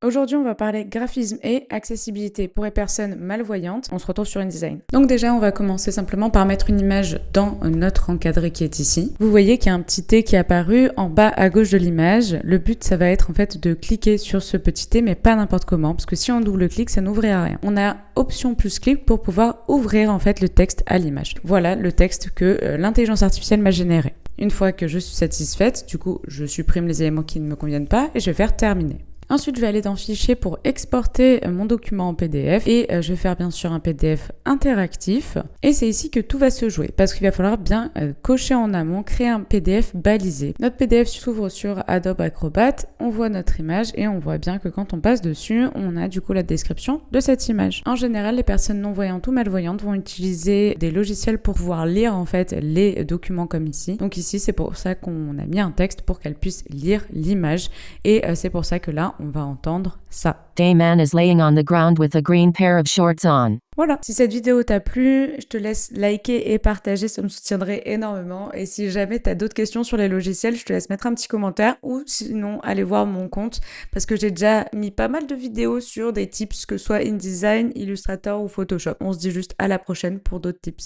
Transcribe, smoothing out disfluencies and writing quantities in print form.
Aujourd'hui, on va parler graphisme et accessibilité pour les personnes malvoyantes. On se retrouve sur InDesign. Donc déjà, on va commencer simplement par mettre une image dans notre encadré qui est ici. Vous voyez qu'il y a un petit T qui est apparu en bas à gauche de l'image. Le but, ça va être en fait de cliquer sur ce petit T, mais pas n'importe comment, parce que si on double-clique, ça n'ouvrira rien. On a option plus clic pour pouvoir ouvrir en fait le texte à l'image. Voilà le texte que l'intelligence artificielle m'a généré. Une fois que je suis satisfaite, du coup, je supprime les éléments qui ne me conviennent pas et je vais faire terminer. Ensuite, je vais aller dans Fichier pour exporter mon document en PDF et je vais faire bien sûr un PDF interactif. Et c'est ici que tout va se jouer parce qu'il va falloir bien cocher en amont, créer un PDF balisé. Notre PDF s'ouvre sur Adobe Acrobat, on voit notre image et on voit bien que quand on passe dessus, on a du coup la description de cette image. En général, les personnes non-voyantes ou malvoyantes vont utiliser des logiciels pour pouvoir lire en fait les documents comme ici. Donc ici, c'est pour ça qu'on a mis un texte pour qu'elles puissent lire l'image et c'est pour ça que là, on va entendre ça. Dayman is laying on the ground with a green pair of shorts on. Voilà. Si cette vidéo t'a plu, je te laisse liker et partager, ça me soutiendrait énormément. Et si jamais t'as d'autres questions sur les logiciels, je te laisse mettre un petit commentaire ou sinon aller voir mon compte parce que j'ai déjà mis pas mal de vidéos sur des tips que ce soit InDesign, Illustrator ou Photoshop. On se dit juste à la prochaine pour d'autres tips.